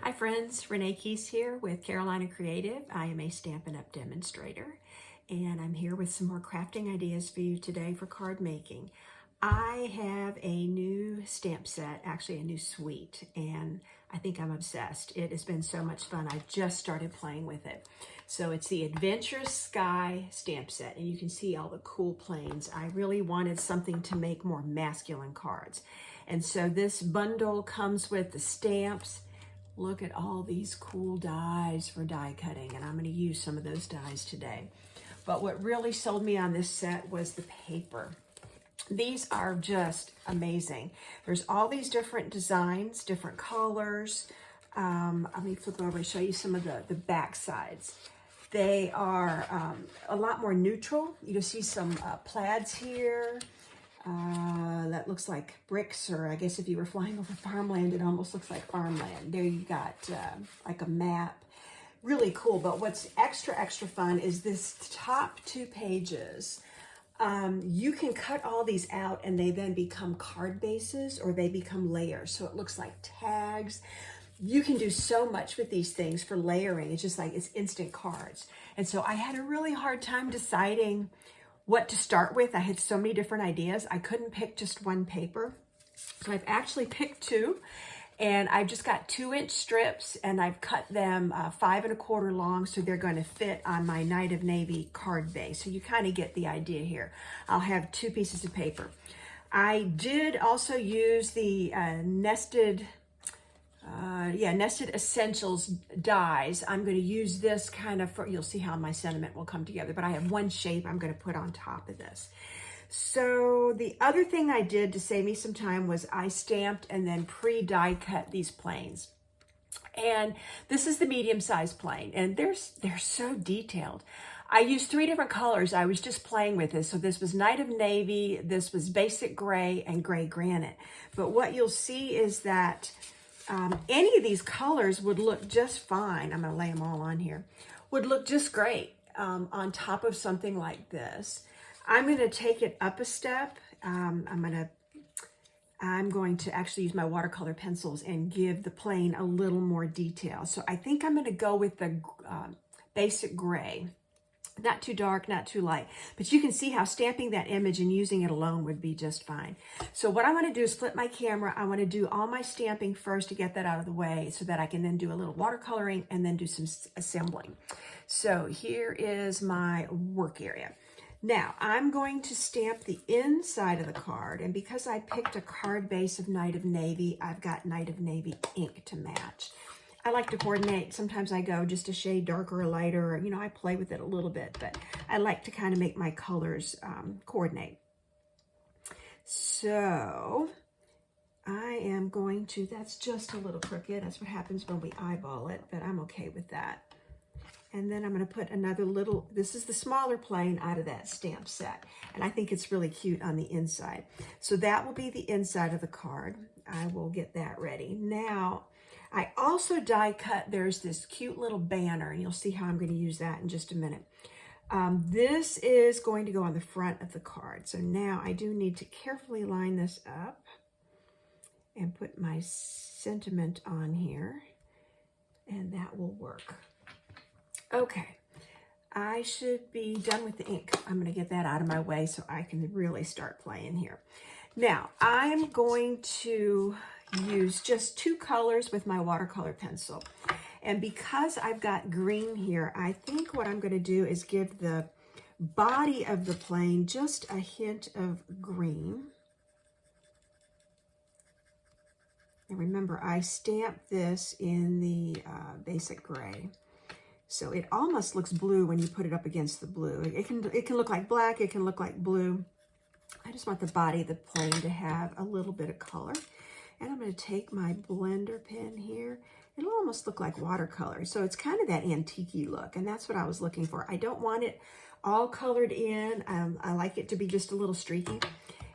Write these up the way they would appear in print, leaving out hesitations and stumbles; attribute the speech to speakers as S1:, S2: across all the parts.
S1: Hi friends, Renee Keese here with Carolina Creative. I am a Stampin' Up! Demonstrator, and I'm here with some more crafting ideas for you today for card making. I have a new stamp set, actually a new suite, and I think I'm obsessed. It has been so much fun. I just started playing with it. So it's the Adventurous Sky stamp set, and you can see all the cool planes. I really wanted something to make more masculine cards. And so this bundle comes with the stamps. Look at all these cool dies for die cutting, and I'm going to use some of those dies today. But what really sold me on this set was the paper. These are just amazing. There's all these different designs, different colors. Let me flip over and show you some of the back sides. They are a lot more neutral. You'll see some plaids here. That looks like bricks, or I guess if you were flying over farmland, it almost looks like farmland. There you got like a map. Really cool, but what's extra fun is this top 2 pages. You can cut all these out and they then become card bases, or they become layers. So it looks like tags. You can do so much with these things for layering. It's just like it's instant cards. And so I had a really hard time deciding what to start with. I had so many different ideas. I couldn't pick just one paper. So I've actually picked 2, and I've just got 2-inch strips, and I've cut them 5 1/4 long, so they're going to fit on my Night of Navy card base. So you kind of get the idea here. I'll have 2 pieces of paper. I did also use the Nested Essentials dies. I'm going to use this kind of for, you'll see how my sentiment will come together, but I have one shape I'm going to put on top of this. So the other thing I did to save me some time was I stamped and then pre-die cut these planes. And this is the medium-sized plane, and they're so detailed. I used 3 different colors. I was just playing with this. So this was Night of Navy, this was Basic Gray, and Gray Granite. But what you'll see is that any of these colors would look just fine. I'm going to lay them all on here. Would look just great on top of something like this. I'm going to take it up a step. I'm going to actually use my watercolor pencils and give the plane a little more detail. So I think I'm going to go with the Basic Gray. Not too dark, not too light. But you can see how stamping that image and using it alone would be just fine. So what I want to do is flip my camera. I want to do all my stamping first to get that out of the way so that I can then do a little watercoloring and then do some assembling. So here is my work area. Now, I'm going to stamp the inside of the card, and because I picked a card base of Night of Navy, I've got Night of Navy ink to match. I like to coordinate. Sometimes I go just a shade darker or lighter, or, you know, I play with it a little bit, but I like to kind of make my colors coordinate. So I am going to, that's just a little crooked. That's what happens when we eyeball it, but I'm okay with that. And then I'm going to put another little, this is the smaller plane out of that stamp set. And I think it's really cute on the inside. So that will be the inside of the card. I will get that ready. Now, I also die cut, there's this cute little banner, and you'll see how I'm going to use that in just a minute. This is going to go on the front of the card. So now I do need to carefully line this up and put my sentiment on here, and that will work. Okay, I should be done with the ink. I'm going to get that out of my way so I can really start playing here. Now, I'm going to use just 2 colors with my watercolor pencil. And because I've got green here, I think what I'm going to do is give the body of the plane just a hint of green. And remember, I stamped this in the Basic Gray. So it almost looks blue when you put it up against the blue. It can look like black, it can look like blue. I just want the body of the plane to have a little bit of color. And I'm going to take my blender pen here. It'll almost look like watercolor. So it's kind of that antique-y look, and that's what I was looking for. I don't want it all colored in. I like it to be just a little streaky.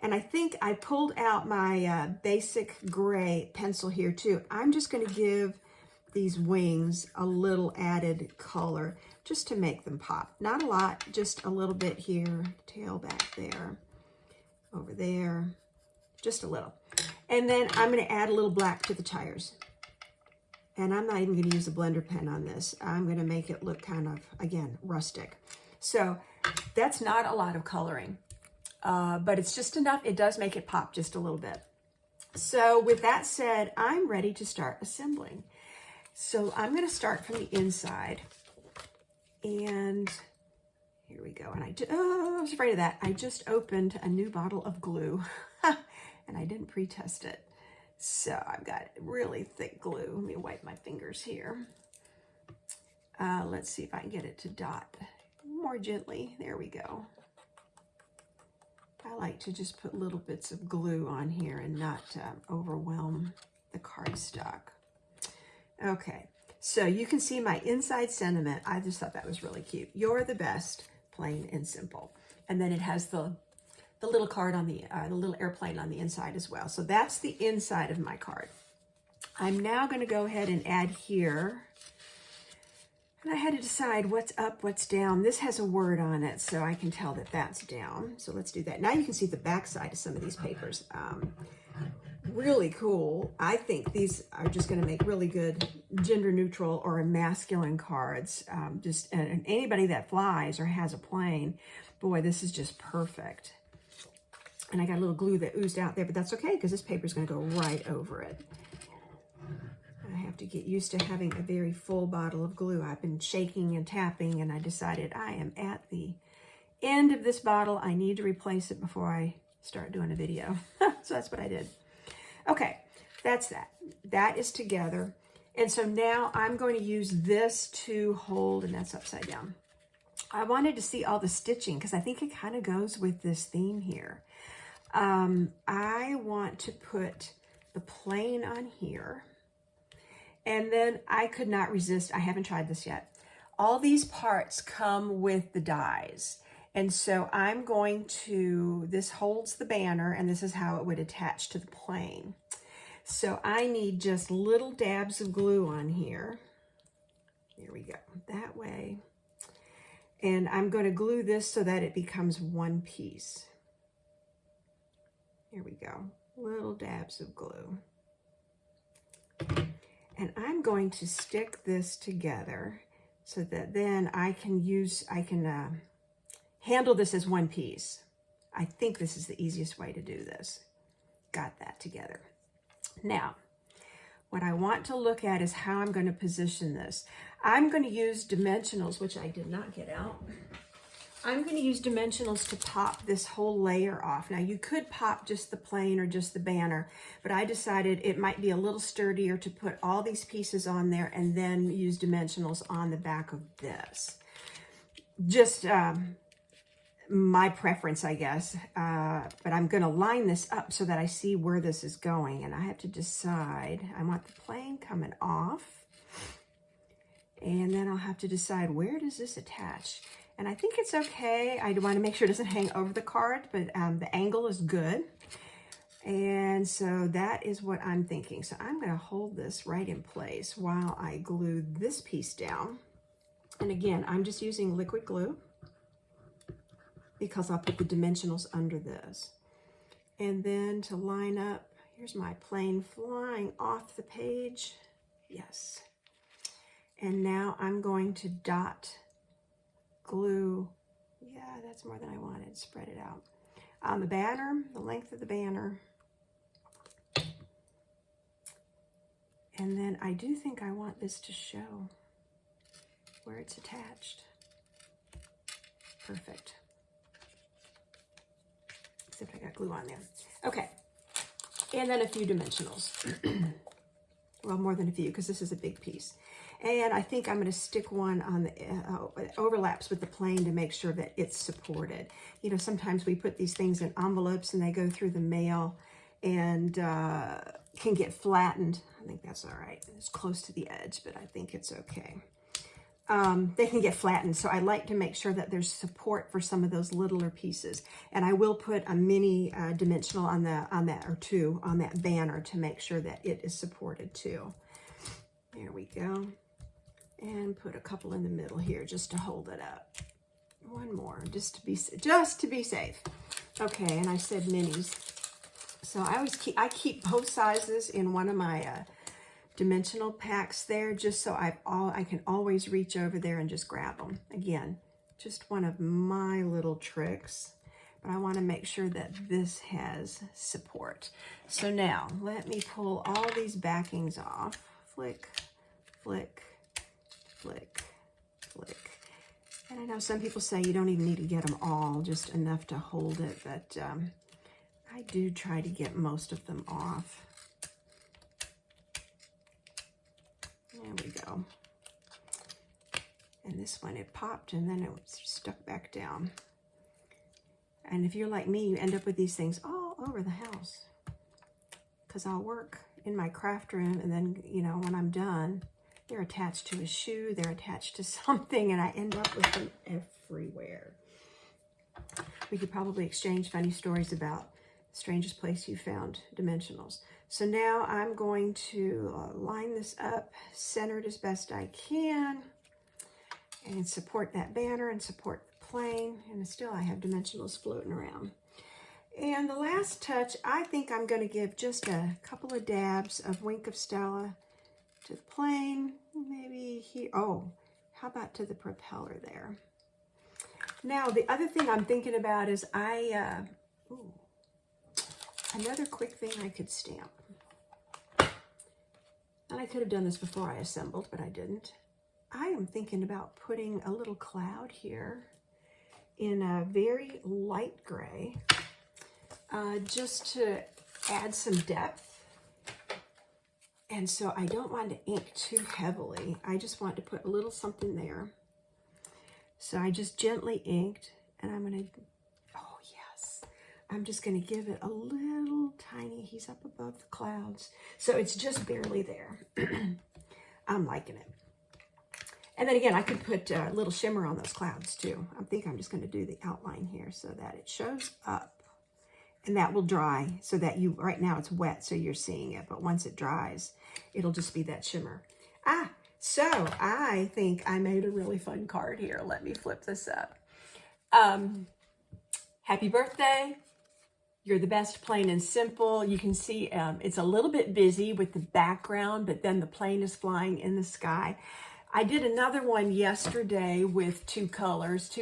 S1: And I think I pulled out my Basic Gray pencil here too. I'm just going to give these wings a little added color just to make them pop. Not a lot, just a little bit here, tail back there, over there, just a little. And then I'm going to add a little black to the tires. And I'm not even going to use a blender pen on this. I'm going to make it look kind of, again, rustic. So that's not a lot of coloring, but it's just enough. It does make it pop just a little bit. So with that said, I'm ready to start assembling. So I'm going to start from the inside. And here we go. And I was afraid of that. I just opened a new bottle of glue and I didn't pre-test it. So I've got really thick glue. Let me wipe my fingers here. Let's see if I can get it to dot more gently. There we go. I like to just put little bits of glue on here and not overwhelm the cardstock. Okay, so you can see my inside sentiment. I just thought that was really cute. You're the best, plain and simple. And then it has the little card on the little airplane on the inside as well. So that's the inside of my card. I'm now going to go ahead and add here. And I had to decide what's up, what's down. This has a word on it, so I can tell that that's down. So let's do that. Now you can see the back side of some of these papers. Really cool. I think these are just going to make really good gender neutral or masculine cards. And anybody that flies or has a plane, boy, this is just perfect. And I got a little glue that oozed out there, but that's okay because this paper is going to go right over it. I have to get used to having a very full bottle of glue. I've been shaking and tapping, and I decided I am at the end of this bottle. I need to replace it before I start doing a video. So that's what I did. Okay, that's that. That is together. And so now I'm going to use this to hold, and that's upside down. I wanted to see all the stitching because I think it kind of goes with this theme here. I want to put the plain on here. And then I could not resist, I haven't tried this yet. All these parts come with the dies. And so I'm going to, this holds the banner and this is how it would attach to the plain. So I need just little dabs of glue on here. There we go, that way. And I'm going to glue this so that it becomes one piece. Here we go, little dabs of glue. And I'm going to stick this together so that then I can handle this as one piece. I think this is the easiest way to do this. Got that together. Now, what I want to look at is how I'm going to position this. I'm going to use dimensionals, which I did not get out. I'm going to use dimensionals to pop this whole layer off. Now you could pop just the plain or just the banner, but I decided it might be a little sturdier to put all these pieces on there and then use dimensionals on the back of this. Just my preference, I guess, but I'm going to line this up so that I see where this is going, and I have to decide. I want the plain coming off, and then I'll have to decide where does this attach. And I think it's okay. I want to make sure it doesn't hang over the card, but the angle is good. And so that is what I'm thinking. So I'm going to hold this right in place while I glue this piece down. And again, I'm just using liquid glue because I'll put the dimensionals under this. And then to line up, here's my plain flying off the page. Yes. And now I'm going to dot glue, yeah, that's more than I wanted, spread it out. On the banner, the length of the banner. And then I do think I want this to show where it's attached. Perfect. Except I got glue on there. Okay, and then a few dimensionals. Well, more than a few, because this is a big piece. And I think I'm going to stick one on the overlaps with the plain to make sure that it's supported. You know, sometimes we put these things in envelopes and they go through the mail and can get flattened. I think that's all right. It's close to the edge, but I think it's okay. They can get flattened, so I like to make sure that there's support for some of those littler pieces. And I will put a mini dimensional on that, or two on that banner to make sure that it is supported too. There we go. And put a couple in the middle here just to hold it up. One more, just to be safe. Okay, and I said minis. So I keep both sizes in one of my dimensional packs there just so I can always reach over there and just grab them. Again, just one of my little tricks, but I want to make sure that this has support. So now let me pull all these backings off. Flick, flick, flick, flick. And I know some people say you don't even need to get them all, just enough to hold it, but I do try to get most of them off. There we go. And this one, it popped and then it was stuck back down. And if you're like me, you end up with these things all over the house. Because I'll work in my craft room and then, you know, when I'm done, they're attached to a shoe, they're attached to something, and I end up with them everywhere. We could probably exchange funny stories about the strangest place you found dimensionals. So now I'm going to line this up, centered as best I can, and support that banner and support the plane. And still I have dimensionals floating around. And the last touch, I think I'm going to give just a couple of dabs of Wink of Stella to the plane, maybe here. Oh, how about to the propeller there? Now, the other thing I'm thinking about is another quick thing I could stamp. And I could have done this before I assembled, but I didn't. I am thinking about putting a little cloud here in a very light gray, just to add some depth. And so I don't want to ink too heavily. I just want to put a little something there. So I just gently inked, and I'm going to, oh yes, I'm just going to give it a little tiny, he's up above the clouds. So it's just barely there. I'm liking it. And then again, I could put a little shimmer on those clouds too. I think I'm just going to do the outline here so that it shows up. And that will dry so that right now it's wet, so you're seeing it. But once it dries, it'll just be that shimmer. So I think I made a really fun card here. Let me flip this up. Happy birthday. You're the best, plain and simple. You can see it's a little bit busy with the background, but then the plane is flying in the sky. I did another one yesterday with two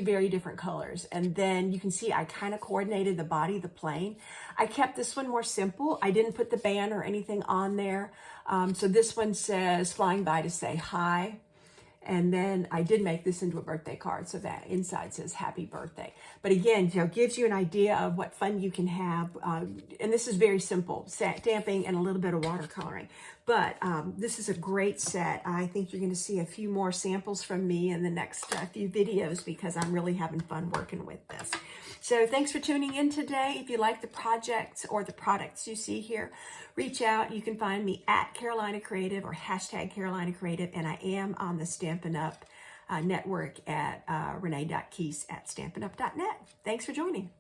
S1: very different colors. And then you can see I kind of coordinated the body of the plane. I kept this one more simple. I didn't put the band or anything on there. So this one says flying by to say hi. And then I did make this into a birthday card, so that inside says happy birthday. But again, you know, gives you an idea of what fun you can have. And this is very simple, stamping and a little bit of watercoloring. But this is a great set. I think you're going to see a few more samples from me in the next few videos because I'm really having fun working with this. So thanks for tuning in today. If you like the projects or the products you see here, reach out. You can find me at Carolina Creative or hashtag Carolina Creative, and I am on the Stampin' Up! Network at renee.keese@stampinup.net. Thanks for joining.